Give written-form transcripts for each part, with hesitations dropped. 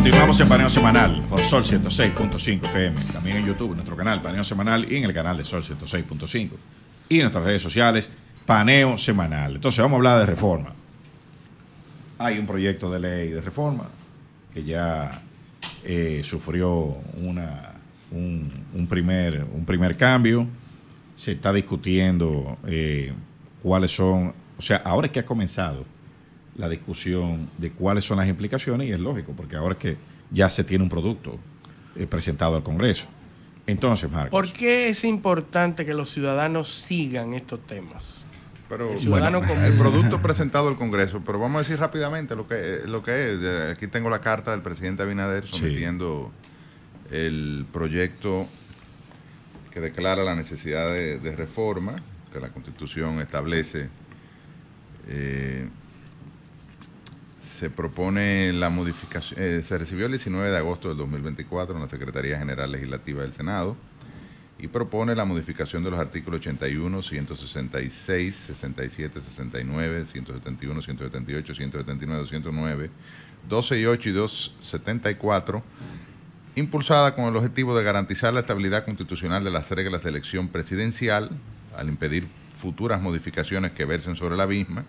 Continuamos en Paneo Semanal por Sol 106.5 FM. También en YouTube, en nuestro canal Paneo Semanal y en el canal de Sol 106.5. Y en nuestras redes sociales, Paneo Semanal. Entonces vamos a hablar de reforma. Hay un proyecto de ley de reforma que ya sufrió un primer cambio. Se está discutiendo cuáles son, o sea, ahora es que ha comenzado la discusión de cuáles son las implicaciones, y es lógico, porque ahora es que ya se tiene un producto presentado al Congreso. Entonces, Marcos, ¿por qué es importante que los ciudadanos sigan estos temas? Pero El producto presentado al Congreso, pero vamos a decir rápidamente lo que es. Aquí tengo la carta del presidente Abinader sometiendo el proyecto que declara la necesidad de reforma que la Constitución establece. Se propone la modificación, se recibió el 19 de agosto del 2024 en la Secretaría General Legislativa del Senado y propone la modificación de los artículos 81, 166, 67, 69, 171, 178, 179, 209, 268 y 274, impulsada con el objetivo de garantizar la estabilidad constitucional de las reglas de elección presidencial al impedir futuras modificaciones que versen sobre la misma,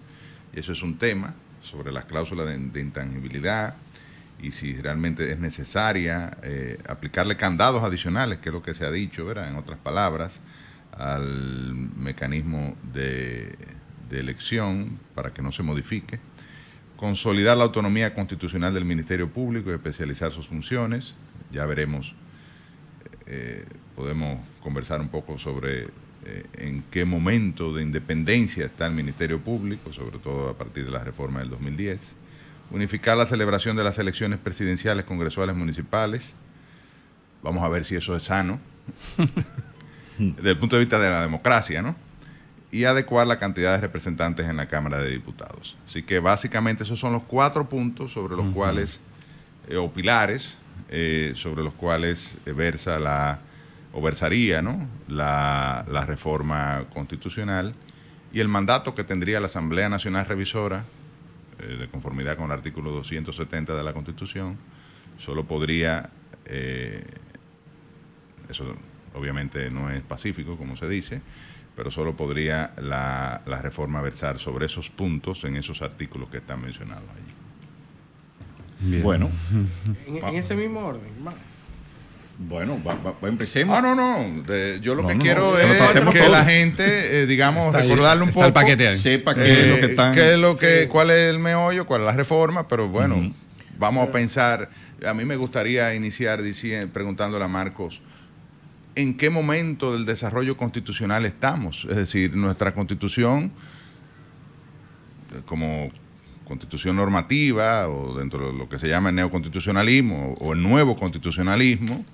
y eso es un tema sobre las cláusulas de intangibilidad y si realmente es necesaria aplicarle candados adicionales, que es lo que se ha dicho, ¿verdad? En otras palabras, al mecanismo de elección para que no se modifique, consolidar la autonomía constitucional del Ministerio Público y especializar sus funciones. Ya veremos, podemos conversar un poco sobre en qué momento de independencia está el Ministerio Público, sobre todo a partir de la reforma del 2010. Unificar la celebración de las elecciones presidenciales, congresuales, municipales. Vamos a ver si eso es sano, desde el punto de vista de la democracia, ¿no? Y adecuar la cantidad de representantes en la Cámara de Diputados. Así que básicamente esos son los 4 puntos sobre los cuales, o pilares, sobre los cuales versaría, ¿no?, la reforma constitucional, y el mandato que tendría la Asamblea Nacional Revisora, de conformidad con el artículo 270 de la Constitución, solo podría, eso obviamente no es pacífico, como se dice, pero solo podría la reforma versar sobre esos puntos en esos artículos que están mencionados allí. Bien. Bueno. En ese mismo orden, bueno, empecemos. Yo lo que quiero es que la gente, digamos, recordarle un poco. El paquete ahí. Sepa qué es lo que cuál es el meollo, cuál es la reforma, pero bueno, vamos a pensar. A mí me gustaría iniciar preguntándole a Marcos, ¿en qué momento del desarrollo constitucional estamos? Es decir, nuestra Constitución, como constitución normativa, o dentro de lo que se llama el neoconstitucionalismo o el nuevo constitucionalismo,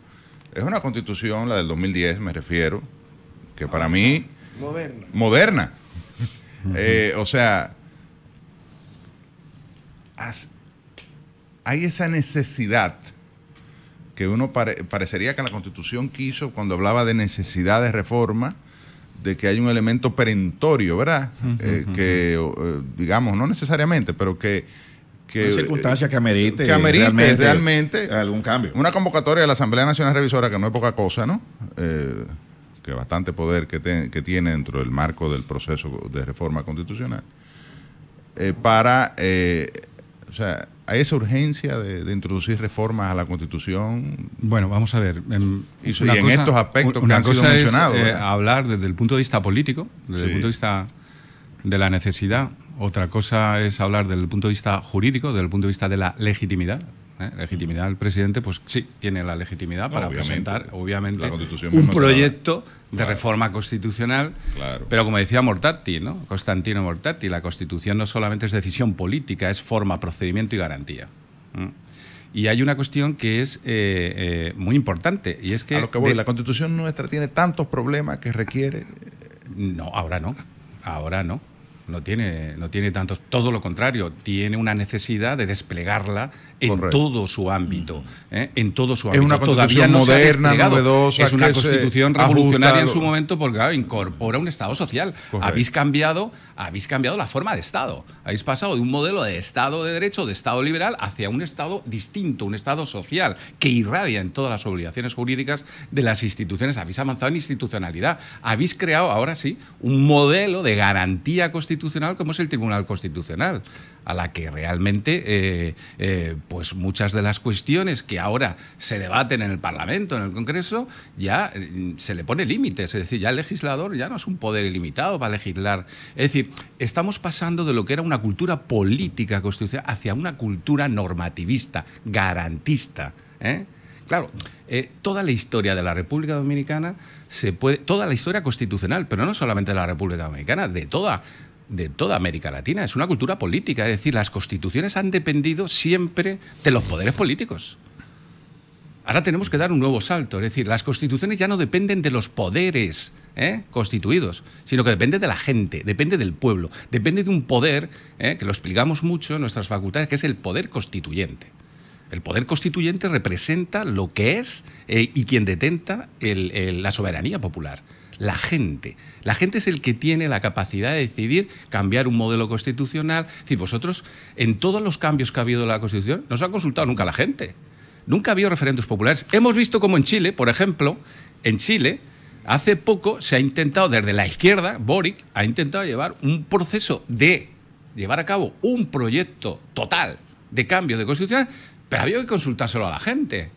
es una constitución, la del 2010 me refiero, que para mí... Moderna. O sea, hay esa necesidad que uno parecería que la Constitución quiso, cuando hablaba de necesidad de reforma, de que hay un elemento perentorio, ¿verdad? Que, digamos, no necesariamente, pero que una circunstancia que amerite realmente algún cambio. Una convocatoria de la Asamblea Nacional Revisora, que no es poca cosa, ¿no? Que bastante poder que tiene dentro del marco del proceso de reforma constitucional. O sea, ¿hay esa urgencia de introducir reformas a la Constitución? Bueno, vamos a ver. En estos aspectos que han sido mencionados. Hablar desde el punto de vista político, desde el punto de vista de la necesidad. Otra cosa es hablar desde el punto de vista jurídico, desde el punto de vista de la legitimidad. Legitimidad del presidente, pues sí, tiene la legitimidad para presentar, obviamente, un proyecto de reforma constitucional. Claro. Pero como decía Mortati, ¿no? Constantino Mortati, la Constitución no solamente es decisión política, es forma, procedimiento y garantía. Y hay una cuestión que es muy importante, y es que... A lo que voy, la Constitución nuestra tiene tantos problemas que requiere... No, ahora no. Ahora no. no tiene tantos, todo lo contrario, tiene una necesidad de desplegarla en Correcto. todo su ámbito, en todo su Es ámbito. una Todavía constitución no se ha moderna, desplegado. novedosa, Es una que se constitución ajusta revolucionaria a en lo- su momento porque claro, incorpora un Estado social. Correcto. Habéis cambiado la forma de Estado. Habéis pasado de un modelo de Estado de derecho, de Estado liberal, hacia un Estado distinto, un Estado social, que irradia en todas las obligaciones jurídicas de las instituciones. Habéis avanzado en institucionalidad. Habéis creado, ahora sí, un modelo de garantía constitucional como es el Tribunal Constitucional, a la que realmente pues muchas de las cuestiones que ahora se debaten en el Parlamento, en el Congreso, ya se le pone límites. Es decir, ya el legislador ya no es un poder ilimitado para legislar. Es decir, estamos pasando de lo que era una cultura política constitucional hacia una cultura normativista, garantista, ¿eh? Claro, toda la historia de la República Dominicana toda la historia constitucional, pero no solamente de la República Dominicana, de toda América Latina, es una cultura política. Es decir, las constituciones han dependido siempre de los poderes políticos. Ahora tenemos que dar un nuevo salto. Es decir, las constituciones ya no dependen de los poderes constituidos, sino que depende de la gente, depende del pueblo, depende de un poder, que lo explicamos mucho en nuestras facultades, que es el poder constituyente. El poder constituyente representa lo que es y quien detenta la soberanía popular. La gente. La gente es el que tiene la capacidad de decidir cambiar un modelo constitucional. Es decir, vosotros, en todos los cambios que ha habido en la Constitución, no se ha consultado nunca a la gente. Nunca ha habido referendos populares. Hemos visto como en Chile, por ejemplo, en Chile, hace poco se ha intentado, desde la izquierda, Boric ha intentado llevar un proceso de llevar a cabo un proyecto total de cambio de Constitución, pero había que consultárselo a la gente.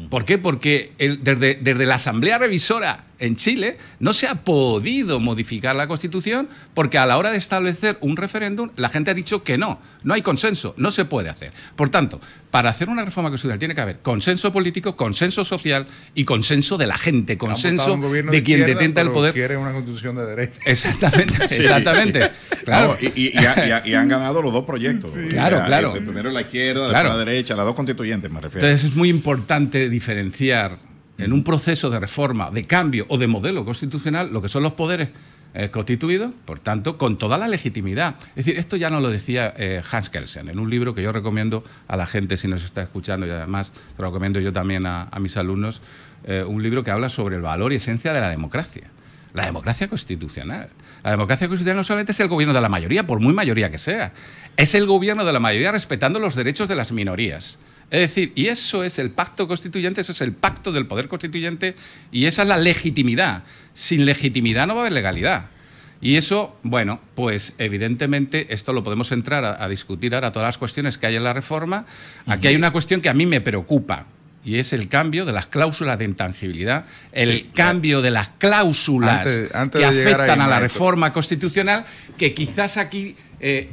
¿Por qué? Porque desde la Asamblea Revisora en Chile no se ha podido modificar la Constitución porque a la hora de establecer un referéndum la gente ha dicho que no hay consenso, no se puede hacer. Por tanto, para hacer una reforma constitucional tiene que haber consenso político, consenso social y consenso de la gente, consenso de quien detenta el poder. Quiere una constitución de derecho. Exactamente, exactamente. Claro. No, y han ganado los dos proyectos. Sí. Claro. El primero la izquierda, Claro. después la derecha, las dos constituyentes me refiero. Entonces es muy importante diferenciar en un proceso de reforma, de cambio o de modelo constitucional lo que son los poderes constituidos, por tanto, con toda la legitimidad. Es decir, esto ya nos lo decía Hans Kelsen en un libro que yo recomiendo a la gente si nos está escuchando y además lo recomiendo yo también a mis alumnos, un libro que habla sobre el valor y esencia de la democracia. La democracia constitucional. La democracia constitucional no solamente es el gobierno de la mayoría, por muy mayoría que sea, es el gobierno de la mayoría respetando los derechos de las minorías. Es decir, y eso es el pacto constituyente, ese es el pacto del poder constituyente y esa es la legitimidad. Sin legitimidad no va a haber legalidad. Y eso, bueno, pues evidentemente esto lo podemos entrar a discutir ahora todas las cuestiones que hay en la reforma. Aquí hay una cuestión que a mí me preocupa. Y es el cambio de las cláusulas de intangibilidad, el cambio de las cláusulas antes que de llegar afectan ahí, a la maestro, reforma constitucional, que quizás aquí,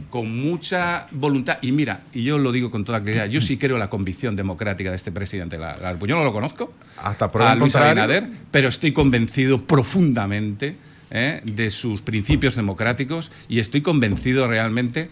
con mucha voluntad, y mira, y yo lo digo con toda claridad, yo sí creo en la convicción democrática de este presidente. Yo no lo conozco, hasta prueba a Luis contrario. Abinader, pero estoy convencido profundamente de sus principios democráticos y estoy convencido realmente,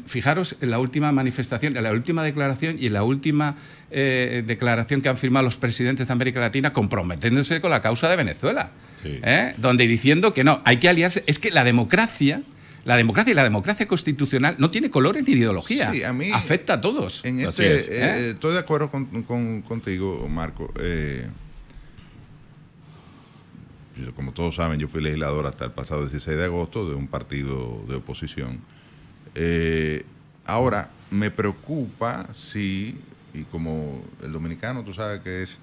fijaros en la última manifestación, en la última declaración y en la última declaración que han firmado los presidentes de América Latina comprometiéndose con la causa de Venezuela, Sí. Donde diciendo que no, hay que aliarse. Es que la democracia y la democracia constitucional no tiene colores ni ideología, Sí, a mí, afecta a todos. En Así es. estoy de acuerdo contigo, Marco. Como todos saben, yo fui legislador hasta el pasado 16 de agosto de un partido de oposición. Ahora, me preocupa si, y como el dominicano, tú sabes que es,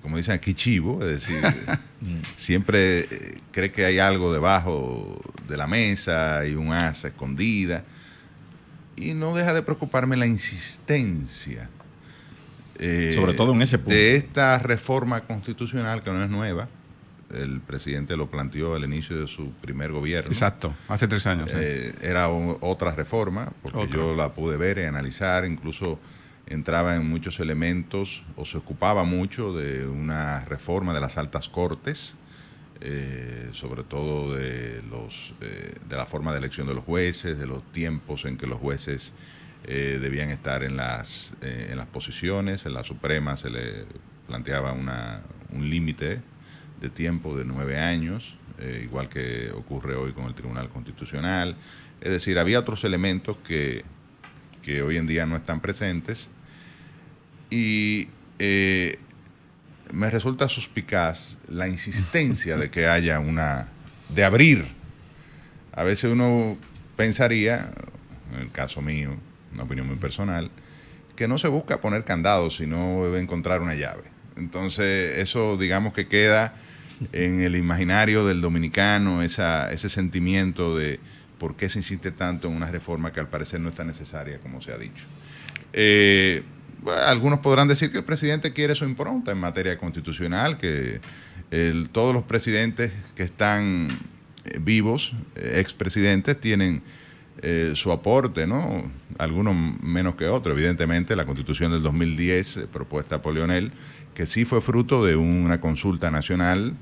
como dicen aquí, chivo, es decir, siempre cree que hay algo debajo de la mesa y un asa escondida, y no deja de preocuparme la insistencia sobre todo en ese punto. de esta reforma constitucional que no es nueva. El presidente lo planteó al inicio de su primer gobierno. Exacto, hace 3 años. Era otra reforma, porque yo la pude ver y analizar, incluso entraba en muchos elementos o se ocupaba mucho de una reforma de las altas cortes, sobre todo de la forma de elección de los jueces, de los tiempos en que los jueces debían estar en las posiciones. En la Suprema se le planteaba un límite de tiempo de 9 años, igual que ocurre hoy con el Tribunal Constitucional. Es decir, había otros elementos que hoy en día no están presentes y me resulta suspicaz la insistencia de que haya de abrir. A veces uno pensaría, en el caso mío, una opinión muy personal, que no se busca poner candados, sino debe encontrar una llave. Entonces, eso digamos que queda en el imaginario del dominicano, ese sentimiento de por qué se insiste tanto en una reforma que al parecer no es tan necesaria como se ha dicho. Bueno, algunos podrán decir que el presidente quiere su impronta en materia constitucional, que todos los presidentes que están vivos, expresidentes, tienen su aporte, ¿no? Algunos menos que otros. Evidentemente, la Constitución del 2010, propuesta por Leonel, que sí fue fruto de una consulta nacional,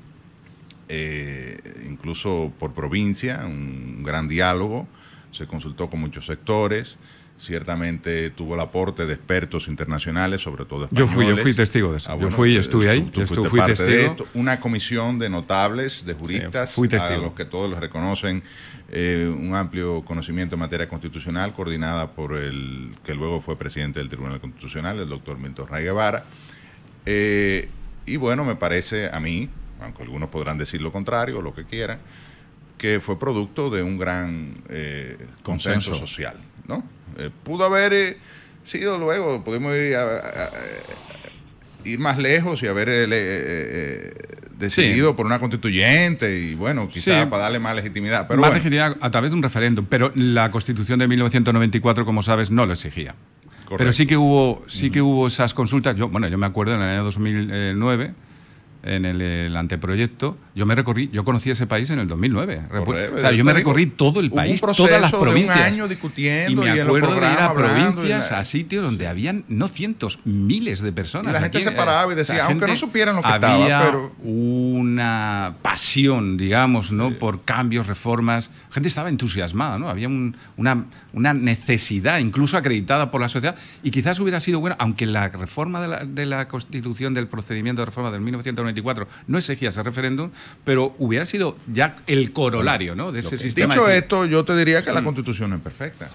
incluso por provincia, un gran diálogo, se consultó con muchos sectores, ciertamente tuvo el aporte de expertos internacionales, sobre todo españoles. Yo fui testigo de eso. Bueno, estuve ahí, fui testigo. Una comisión de notables, de juristas, sí, fui testigo, a los que todos les reconocen un amplio conocimiento en materia constitucional, coordinada por el que luego fue presidente del Tribunal Constitucional, el doctor Milton Ray Guevara. Y bueno, me parece a mí, aunque algunos podrán decir lo contrario o lo que quieran, que fue producto de un gran consenso social, ¿no? Pudo haber sido luego, pudimos ir más lejos y haber decidido por una constituyente y bueno, quizás para darle más legitimidad. Pero más bueno, legitimidad a través de un referéndum, pero la Constitución de 1994, como sabes, no lo exigía. Correcto. Pero sí que hubo esas consultas. Yo me acuerdo en el año 2009, en el anteproyecto, yo conocí ese país en el 2009. Correcto. O sea, yo me recorrí todo el país, todas las provincias. De un año discutiendo y me y acuerdo de ir a hablando, provincias, a sitios donde habían no cientos, miles de personas. Y la gente Aquí, se paraba y decía, aunque no supieran lo que había estaba, pero una pasión, digamos, ¿no? Por cambios, reformas. La gente estaba entusiasmada, ¿no? Había una necesidad, incluso acreditada por la sociedad, y quizás hubiera sido bueno, aunque la reforma de la Constitución, del procedimiento de reforma del 1994 no exigía ese referéndum, pero hubiera sido ya el corolario, ¿no? De ese sistema. Dicho esto, yo te diría que la Constitución no es perfecta.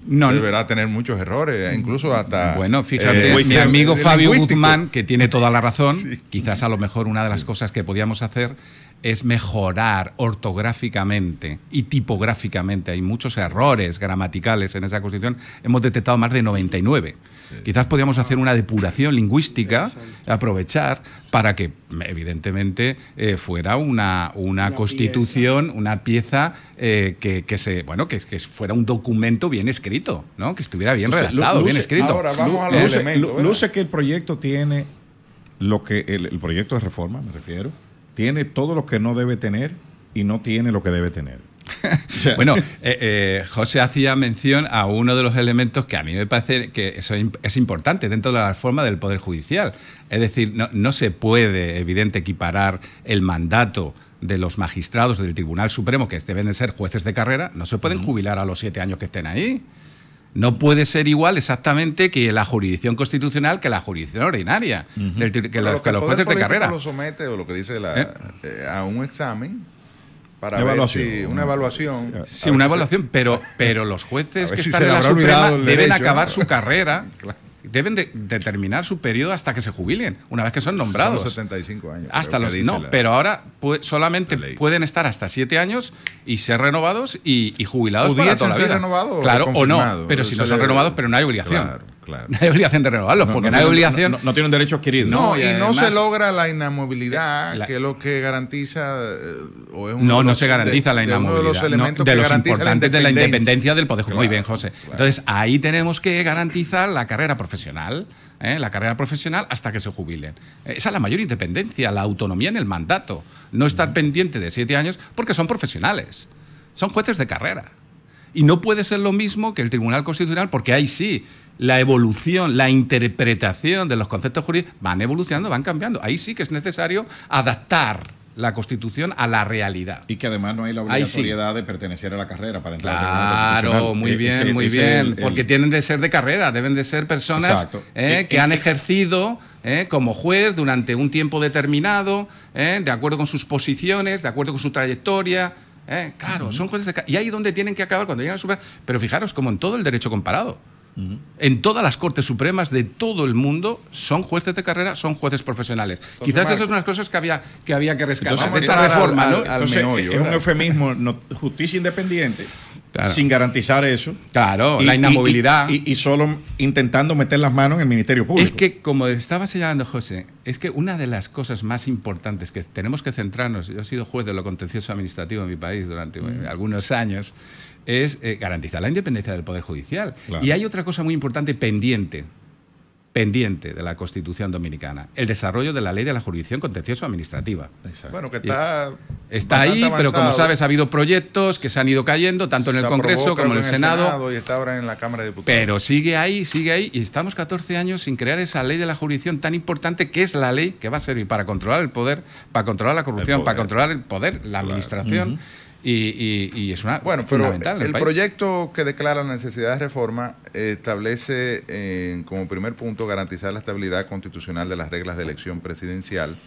No, deberá tener muchos errores, incluso hasta... Bueno, fíjate, mi amigo Fabio Guzmán, que tiene toda la razón, sí. Quizás a lo mejor una de las cosas que podíamos hacer es mejorar ortográficamente y tipográficamente. Hay muchos errores gramaticales en esa Constitución. Hemos detectado más de 99. Sí. Quizás podíamos hacer una depuración lingüística, aprovechar para que, evidentemente, fuera una Constitución, una pieza que fuera un documento bien escrito, ¿no? Que estuviera bien redactado, bien escrito. Ahora vamos a los elementos. Luce que el proyecto tiene lo que el proyecto de reforma, me refiero, tiene todo lo que no debe tener y no tiene lo que debe tener. Bueno, José hacía mención a uno de los elementos que a mí me parece que eso es importante dentro de la reforma del Poder Judicial. Es decir, no se puede, evidente, equiparar el mandato de los magistrados del Tribunal Supremo, que deben de ser jueces de carrera, no se pueden jubilar a los 7 años que estén ahí. No puede ser igual exactamente que la jurisdicción constitucional que la jurisdicción ordinaria, que los jueces de carrera. Lo somete, o lo que dice a un examen para ver si una evaluación. Sí, una evaluación, pero los jueces que están en la Suprema deben acabar su carrera. Claro. Deben de terminar su periodo hasta que se jubilen, una vez que son nombrados. Son los 75 años. Hasta los, pero ahora solamente pueden estar hasta 7 años y ser renovados y jubilados para toda la vida. Renovados, claro, o no, pero si no son renovados, pero no hay obligación. Claro. No hay obligación de renovarlos, porque no hay obligación. No tiene un derecho adquirido. No, y además, no se logra la inamovilidad, que es lo que garantiza. No se garantiza la inamovilidad. Uno de los elementos de que los garantiza importantes de la independencia del Poder Judicial. Muy bien, José. Claro. Entonces, ahí tenemos que garantizar la carrera profesional. La carrera profesional hasta que se jubilen. Esa es la mayor independencia, la autonomía en el mandato. No estar pendiente de 7 años porque son profesionales. Son jueces de carrera. Y no puede ser lo mismo que el Tribunal Constitucional, porque ahí sí, la evolución, la interpretación de los conceptos jurídicos van evolucionando, van cambiando. Ahí sí que es necesario adaptar la Constitución a la realidad. Y que además no hay la Ahí sí. obligatoriedad de pertenecer a la carrera para entrar Claro, muy bien, porque tienen de ser de carrera, deben de ser personas Exacto. Que han ejercido como juez durante un tiempo determinado, de acuerdo con sus posiciones, de acuerdo con su trayectoria. Claro, son jueces de carrera. Y ahí es donde tienen que acabar cuando llegan a Suprema. Pero fijaros, como en todo el derecho comparado. En todas las Cortes Supremas de todo el mundo son jueces de carrera, son jueces profesionales. Entonces, quizás esas son unas cosas que había que rescatar de esa reforma, ¿no? Entonces, es un eufemismo, justicia independiente, claro, sin garantizar eso. Claro, la inamovilidad. Y solo intentando meter las manos en el Ministerio Público. Es que, como estaba señalando José, es que una de las cosas más importantes que tenemos que centrarnos, yo he sido juez de lo contencioso administrativo en mi país durante algunos años, es garantizar la independencia del Poder Judicial. Claro. Y hay otra cosa muy importante pendiente de la Constitución dominicana, el desarrollo de la ley de la jurisdicción contencioso-administrativa. Bueno, que está ahí, avanzado. Pero como sabes, ha habido proyectos que se han ido cayendo, tanto en el Congreso como en el Senado. Y está ahora en la Cámara de Diputados. Pero sigue ahí, y estamos 14 años sin crear esa ley de la jurisdicción tan importante, que es la ley que va a servir para controlar el poder, para controlar la corrupción, para controlar el poder, la administración. Y es una fundamental. Pero el proyecto que declara la necesidad de reforma establece como primer punto garantizar la estabilidad constitucional de las reglas de elección presidencial.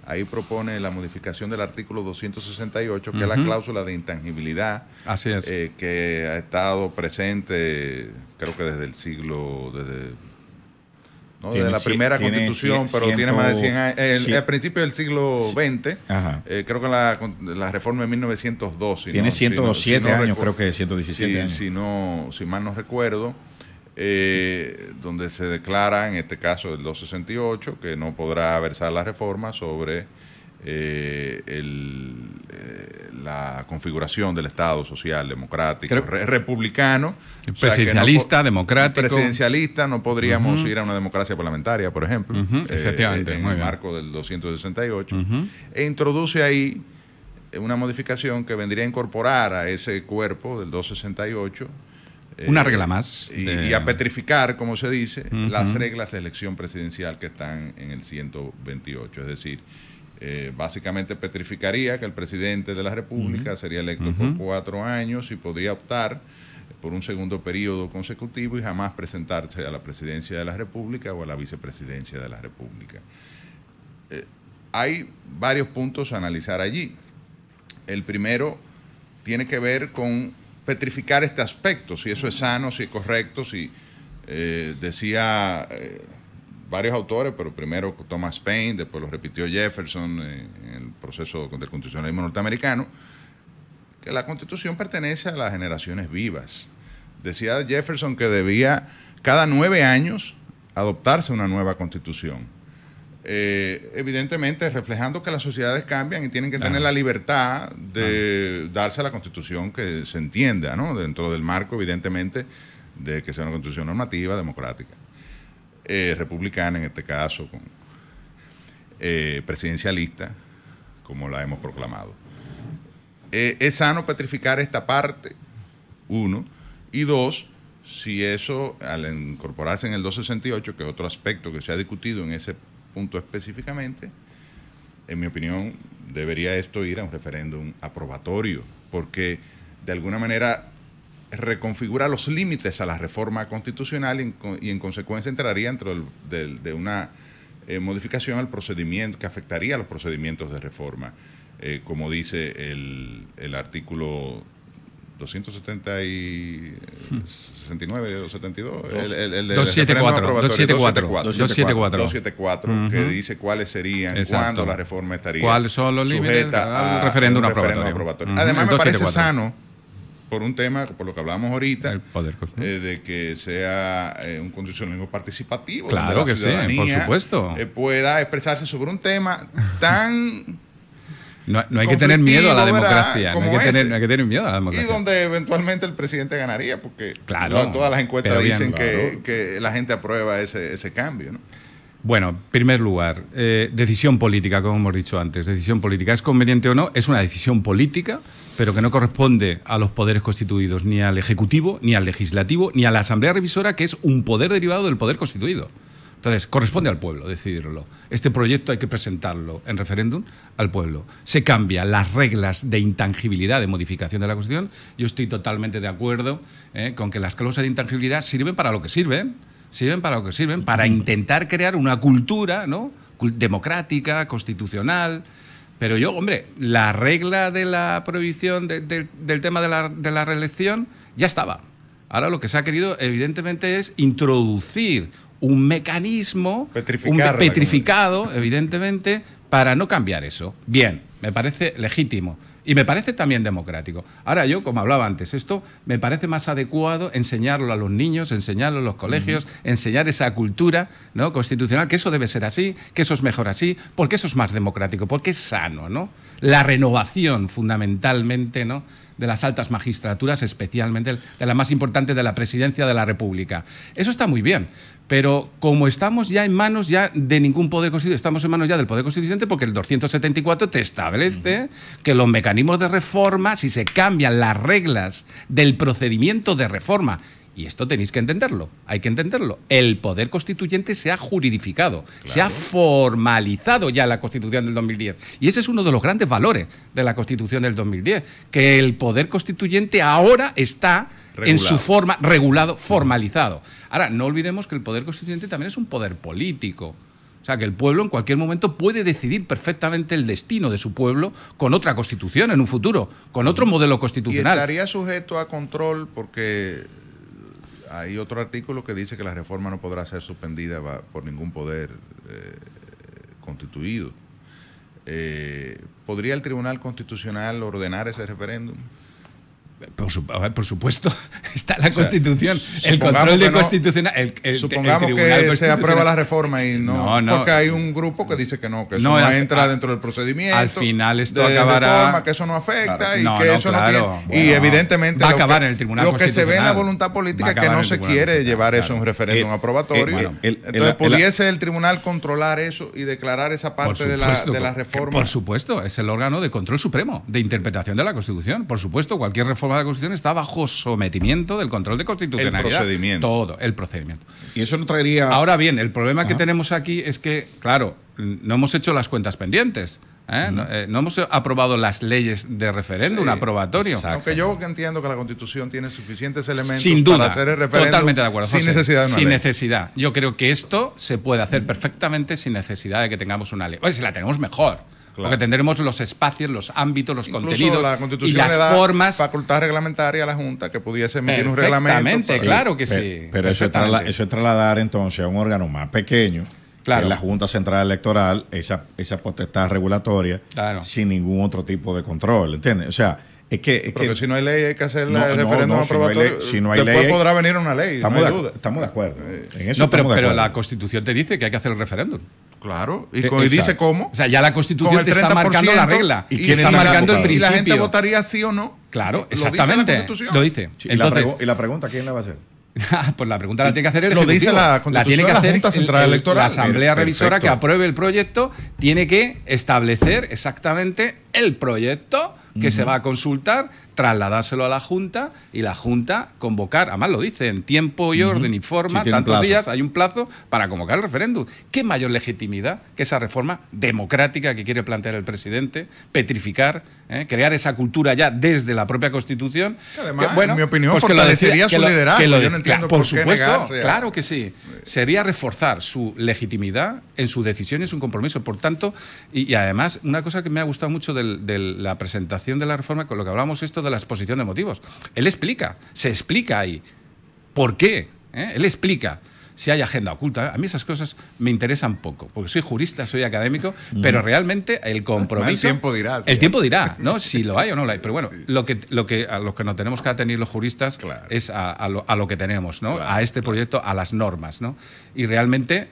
Ahí propone la modificación del artículo 268, que es la cláusula de intangibilidad. Así es. Que ha estado presente, creo que desde el siglo... Desde la primera Constitución, pero tiene más de 100 años. Al principio del siglo XX, creo que la reforma de 1902. Tiene 107 años, creo que 117 años. Si mal no recuerdo, donde se declara, en este caso el 268, que no podrá versar la reforma sobre la configuración del Estado social, democrático, republicano. Presidencialista, democrático. Presidencialista, no podríamos ir a una democracia parlamentaria, por ejemplo, efectivamente, en el marco del 268. E introduce ahí una modificación que vendría a incorporar a ese cuerpo del 268 una regla más. Y a petrificar, como se dice, las reglas de elección presidencial que están en el 128. Es decir, básicamente petrificaría que el presidente de la República sería electo por 4 años y podría optar por un segundo periodo consecutivo y jamás presentarse a la presidencia de la República o a la vicepresidencia de la República. Hay varios puntos a analizar allí. El primero tiene que ver con petrificar este aspecto, si eso es sano, si es correcto, si decía varios autores, pero primero Thomas Paine, después lo repitió Jefferson en el proceso del constitucionalismo norteamericano, que la Constitución pertenece a las generaciones vivas. Decía Jefferson que debía cada 9 años adoptarse una nueva Constitución. Evidentemente reflejando que las sociedades cambian y tienen que tener la libertad de darse a la Constitución que se entienda, ¿no? Dentro del marco, evidentemente, de que sea una Constitución normativa, democrática, republicana en este caso, presidencialista, como la hemos proclamado. Es sano petrificar esta parte, 1, y 2, si eso, al incorporarse en el 268, que es otro aspecto que se ha discutido en ese punto específicamente, en mi opinión, debería esto ir a un referéndum aprobatorio, porque de alguna manera reconfigura los límites a la reforma constitucional y en consecuencia entraría dentro de una modificación al procedimiento que afectaría a los procedimientos de reforma, como dice el artículo 269 o 72, el de 274, que dice cuáles serían, cuándo la reforma estaría cuáles son los límites al referéndum aprobatorio. Además, me parece sano, por un tema, por lo que hablamos ahorita, el poder, de que sea un constitucionalismo participativo. Claro que sí, por supuesto. Pueda expresarse sobre un tema tan... No hay que tener miedo a la democracia. No hay que tener miedo a la democracia. Y donde eventualmente el presidente ganaría, porque todas las encuestas dicen que la gente aprueba ese cambio, ¿no? Bueno, en primer lugar, decisión política, como hemos dicho antes. Decisión política, ¿es conveniente o no? Es una decisión política, pero que no corresponde a los poderes constituidos, ni al Ejecutivo, ni al Legislativo, ni a la Asamblea Revisora, que es un poder derivado del poder constituido. Entonces, corresponde al pueblo decidirlo. Este proyecto hay que presentarlo en referéndum al pueblo. Se cambian las reglas de intangibilidad de modificación de la Constitución. Yo estoy totalmente de acuerdo con que las cláusulas de intangibilidad sirven para lo que sirven. Sirven para lo que sirven, para intentar crear una cultura, ¿no?, democrática, constitucional. Pero yo, hombre, la regla de la prohibición del tema de la reelección ya estaba. Ahora lo que se ha querido, evidentemente, es introducir un mecanismo petrificado, evidentemente, para no cambiar eso. Bien, me parece legítimo y me parece también democrático. Ahora yo, como hablaba antes, esto me parece más adecuado enseñarlo a los niños, enseñarlo en los colegios, enseñar esa cultura, ¿no?, constitucional, que eso debe ser así, que eso es mejor así, porque eso es más democrático, porque es sano, ¿no? La renovación, fundamentalmente, ¿no?, de las altas magistraturas, especialmente de la más importante, de la Presidencia de la República. Eso está muy bien, pero como estamos ya en manos ya de ningún poder constituyente, estamos en manos ya del poder constituyente, porque el 274 te establece que los mecanismos de reforma, si se cambian las reglas del procedimiento de reforma, y esto tenéis que entenderlo, hay que entenderlo, el poder constituyente se ha juridificado, claro, se ha formalizado ya la Constitución del 2010. Y ese es uno de los grandes valores de la Constitución del 2010, que el poder constituyente ahora está en su forma, regulado, formalizado. Ahora, no olvidemos que el poder constituyente también es un poder político. O sea, que el pueblo en cualquier momento puede decidir perfectamente el destino de su pueblo con otra constitución en un futuro, con otro modelo constitucional. Y estaría sujeto a control porque hay otro artículo que dice que la reforma no podrá ser suspendida por ningún poder constituido. ¿Podría el Tribunal Constitucional ordenar ese referéndum? Por supuesto, está en la Constitución. El control de constitucional. Supongamos que se aprueba la reforma y no, porque hay un grupo que dice que no, que eso no entra dentro del procedimiento. Al final esto acabará. Reforma, que eso no afecta, claro, y que eso no tiene. Bueno, y evidentemente va a acabar en el Tribunal Constitucional. Lo que se ve en la Constitucional voluntad política es que no se quiere llevar eso a un referéndum aprobatorio. Entonces, ¿pudiese el tribunal controlar eso y declarar esa parte de la reforma? Por supuesto, es el órgano de control supremo, de interpretación de la Constitución. Por supuesto, cualquier reforma de la Constitución está bajo sometimiento del control de constitucionalidad. El procedimiento. Todo, el procedimiento. Y eso no traería... Ahora bien, el problema que tenemos aquí es que, claro, no hemos hecho las cuentas pendientes. No hemos aprobado las leyes de referéndum aprobatorio. Aunque yo entiendo que la Constitución tiene suficientes elementos sin duda, para hacer el referéndum. Totalmente de acuerdo, sin necesidad de una ley. Sin necesidad. Yo creo que esto se puede hacer perfectamente sin necesidad de que tengamos una ley. Oye, si la tenemos mejor. Claro. Porque tendremos los espacios, los ámbitos, los contenidos la Constitución y las le da formas. Facultad reglamentaria a la Junta que pudiese emitir un reglamento. Perfectamente, claro que sí. Pero eso es trasladar entonces a un órgano más pequeño, claro, que es la Junta Central Electoral, esa potestad regulatoria, claro, sin ningún otro tipo de control, ¿entiendes? O sea, Porque si no hay ley hay que hacer el referéndum aprobatorio. Si no hay después ley, podrá venir una ley. Estamos de acuerdo. En eso pero la Constitución te dice que hay que hacer el referéndum. Claro, y dice cómo. O sea, ya la Constitución te está marcando la regla. Y está marcando el principio. Y la gente votaría sí o no. Claro, exactamente. Lo dice. Sí, entonces, ¿y la pregunta quién la va a hacer? Pues la pregunta la tiene que hacer el Ejecutivo. Lo dice la Constitución de la Junta Central Electoral. La Asamblea Revisora que apruebe el proyecto tiene que establecer exactamente el proyecto que se va a consultar, trasladárselo a la Junta y la Junta convocar, además lo dice, en tiempo y orden y forma, tantos días, hay un plazo para convocar el referéndum. ¿Qué mayor legitimidad que esa reforma democrática que quiere plantear el presidente, petrificar, crear esa cultura ya desde la propia Constitución? Además, en mi opinión, fortalecería su liderazgo. Yo no entiendo por supuesto, claro que sí. Sería reforzar su legitimidad en su decisión y en su compromiso. Por tanto, y además, una cosa que me ha gustado mucho de la presentación de la reforma, con lo que hablamos esto de la exposición de motivos. Él explica, se explica ahí. ¿Por qué? Él explica. Si hay agenda oculta, a mí esas cosas me interesan poco, porque soy jurista, soy académico, pero realmente el compromiso... El tiempo dirá. El tiempo dirá, ¿no? Si lo hay o no lo hay. Pero bueno, a lo que nos tenemos que atener los juristas es a lo que tenemos, ¿no? A este proyecto, a las normas, ¿no? Y realmente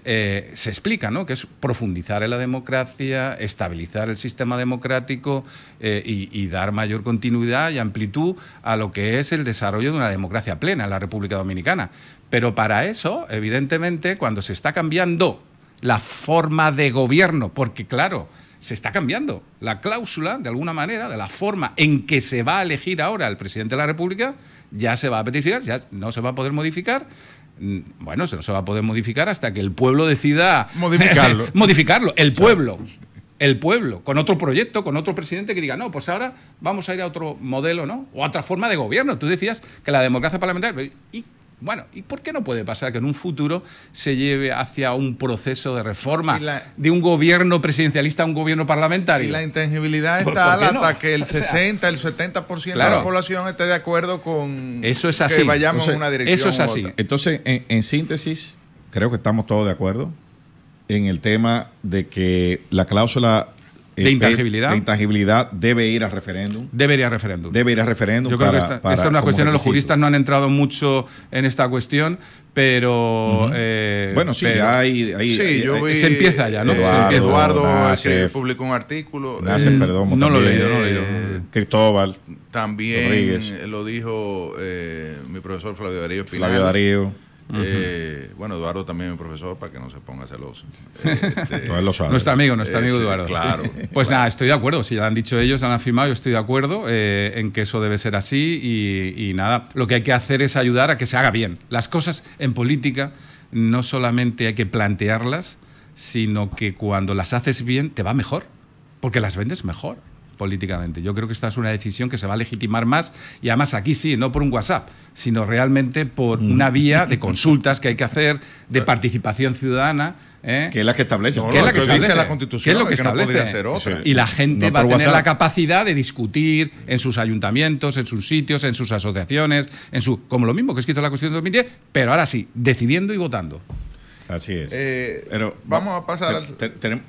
se explica, ¿no? Que es profundizar en la democracia, estabilizar el sistema democrático y dar mayor continuidad y amplitud a lo que es el desarrollo de una democracia plena en la República Dominicana. Pero para eso, evidentemente, cuando se está cambiando la forma de gobierno, porque claro, se está cambiando la cláusula, de alguna manera, de la forma en que se va a elegir ahora el presidente de la República, ya se va a petrificar, ya no se va a poder modificar. Bueno, eso no se va a poder modificar hasta que el pueblo decida Modificarlo. modificarlo. El pueblo. El pueblo, con otro proyecto, con otro presidente que diga, no, pues ahora vamos a ir a otro modelo, ¿no? O a otra forma de gobierno. Tú decías que la democracia parlamentaria... Y bueno, ¿y por qué no puede pasar que en un futuro se lleve hacia un proceso de reforma de un gobierno presidencialista a un gobierno parlamentario? Y la intangibilidad es ¿Por tal qué no? hasta que el 60, el 70% Claro. de la población esté de acuerdo con Eso es así. que vayamos en Entonces, una dirección eso es u así. otra. Entonces, en síntesis, creo que estamos todos de acuerdo en el tema de que la cláusula De intangibilidad. debe ir a referéndum. Debería referéndum. Debe ir a referéndum. Yo creo que esta es una como cuestión, los requisito. juristas no han entrado mucho en esta cuestión, pero... Bueno, sí, pero ya hay Sí, yo vi se empieza ya, ¿no? Eduardo Nasef, publicó un artículo. Nasef Perdomo no lo he también, leído, no lo he leído. Cristóbal, También Rodríguez. lo dijo mi profesor Flavio Darío Espinal. Flavio Darío. Bueno, Eduardo también es mi profesor, para que no se ponga celoso. Todo él lo sabe. Nuestro amigo sí, Eduardo. claro. Pues nada, estoy de acuerdo. Si ya lo han dicho ellos, ya lo han afirmado, yo estoy de acuerdo en que eso debe ser así y nada. Lo que hay que hacer es ayudar a que se haga bien. Las cosas en política no solamente hay que plantearlas, sino que cuando las haces bien te va mejor, porque las vendes mejor políticamente. Yo creo que esta es una decisión que se va a legitimar más y además aquí sí, no por un WhatsApp, sino realmente por una vía de consultas que hay que hacer, de participación ciudadana. Que es la que establece. No, ¿Qué es lo la que que dice establece? la Constitución, ¿Qué es lo que que no establece? podría ser otra. Y la gente No va a por tener WhatsApp. la capacidad de discutir en sus ayuntamientos, en sus sitios, en sus asociaciones, como lo mismo que es que hizo la Constitución de 2010, pero ahora sí, decidiendo y votando. Así es. Pero vamos a pasar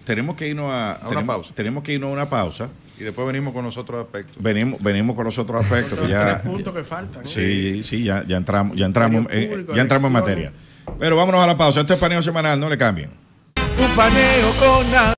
tenemos que irnos a una pausa. Tenemos que irnos a una pausa. y después venimos con los otros aspectos. Venimos con los otros aspectos Otros que ya. 3 puntos que faltan, ¿no? Sí, ya entramos Público, en materia. Pero vámonos a la pausa. Este es Paneo Semanal, no le cambien. Un paneo con